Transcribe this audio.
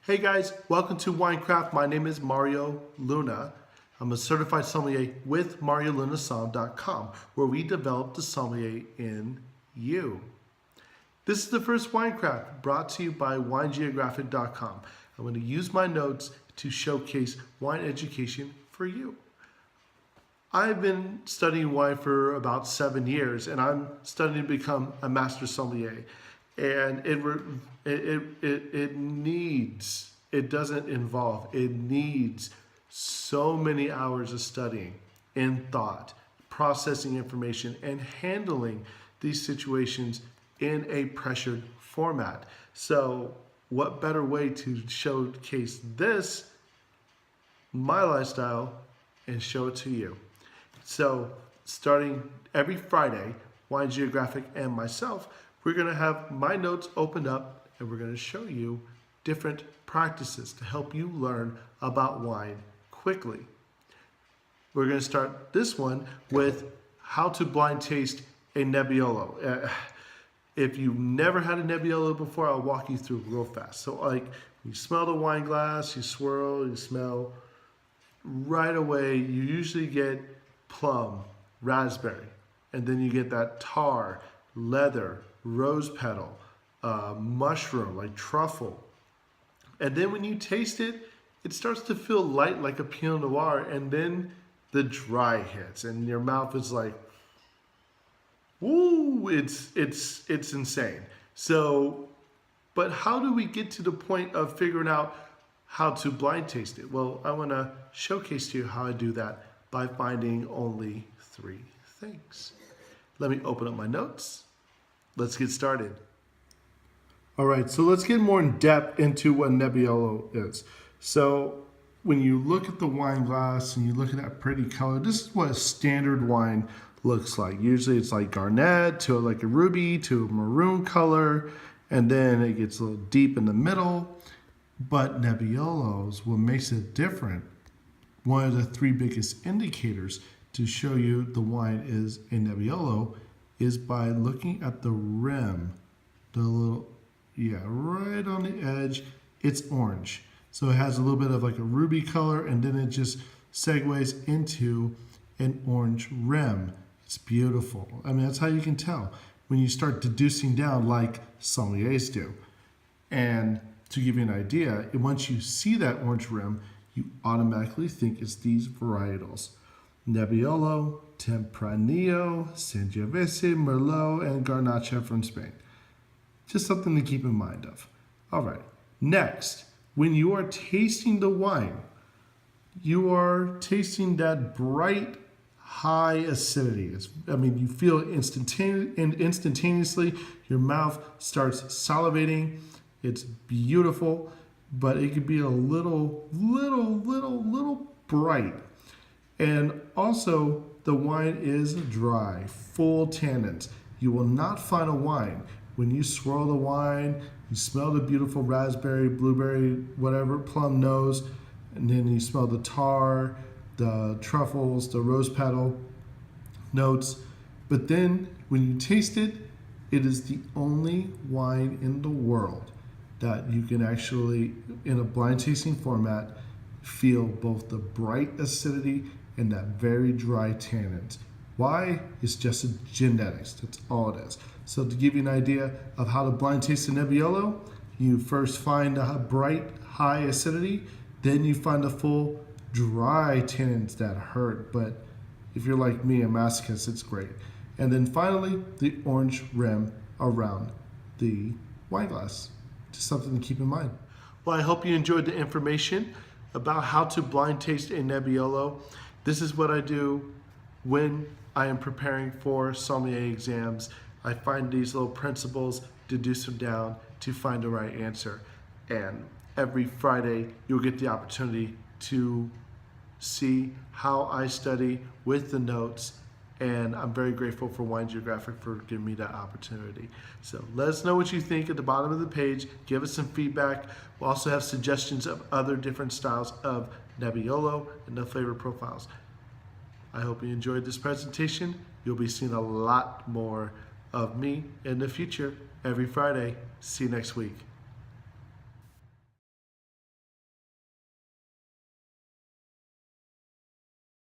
Hey guys, welcome to Winecraft. My name is Mario Luna. I'm a certified sommelier with MarioLunaSomm.com, where we develop the sommelier in you. This is the first Winecraft brought to you by WineGeographic.com. I'm going to use my notes to showcase wine education for you. I've been studying wine for about 7 years, and I'm studying to become a master sommelier. And it needs so many hours of studying and thought, processing information, and handling these situations in a pressured format. So what better way to showcase this, my lifestyle, and show it to you. So starting every Friday, Wine Geographic and myself, we're going to have my notes opened up and we're going to show you different practices to help you learn about wine quickly. We're going to start this one with how to blind taste a Nebbiolo. If you've never had a Nebbiolo before, I'll walk you through real fast. So like you smell the wine glass, you swirl, you smell, right away you usually get plum, raspberry, and then you get that tar, leather, rose petal, mushroom, like truffle. And then when you taste it, it starts to feel light like a Pinot Noir, and then the dry hits and your mouth is like, woo, it's insane. So, but how do we get to the point of figuring out how to blind taste it? Well, I want to showcase to you how I do that by finding only 3 things. Let me open up my notes. Let's get started. All right, so let's get more in depth into what Nebbiolo is. So when you look at the wine glass and you look at that pretty color, this is what a standard wine looks like. Usually it's like garnet to like a ruby to a maroon color, and then it gets a little deep in the middle. But Nebbiolo's, what makes it different, one of the 3 biggest indicators to show you the wine is a Nebbiolo is by looking at the rim, the little, right on the edge, it's orange. So it has a little bit of like a ruby color, and then it just segues into an orange rim. It's beautiful. I mean, that's how you can tell when you start deducing down like sommeliers do. And to give you an idea, once you see that orange rim, you automatically think it's these varietals: Nebbiolo, Tempranillo, Sangiovese, Merlot, and Garnacha from Spain. Just something to keep in mind of. All right, next, when you are tasting the wine, you are tasting that bright, high acidity. You feel it instantaneously. Your mouth starts salivating. It's beautiful, but it could be a little bright. And also, the wine is dry, full tannins. You will not find a wine when you swirl the wine, you smell the beautiful raspberry, blueberry, whatever, plum nose, and then you smell the tar, the truffles, the rose petal notes. But then when you taste it, it is the only wine in the world that you can actually, in a blind tasting format, feel both the bright acidity and that very dry tannins. Why? It's just a genetics. That's all it is. So to give you an idea of how to blind taste a Nebbiolo, you first find the bright, high acidity, then you find the full, dry tannins that hurt. But if you're like me, a masochist, it's great. And then finally, the orange rim around the wine glass. Just something to keep in mind. Well, I hope you enjoyed the information about how to blind taste a Nebbiolo. This is what I do when I am preparing for sommelier exams. I find these little principles, deduce them down to find the right answer. And every Friday, you'll get the opportunity to see how I study with the notes. And I'm very grateful for Wine Geographic for giving me that opportunity. So let us know what you think at the bottom of the page. Give us some feedback. We'll also have suggestions of other different styles of Nebbiolo and the flavor profiles. I hope you enjoyed this presentation. You'll be seeing a lot more of me in the future every Friday. See you next week.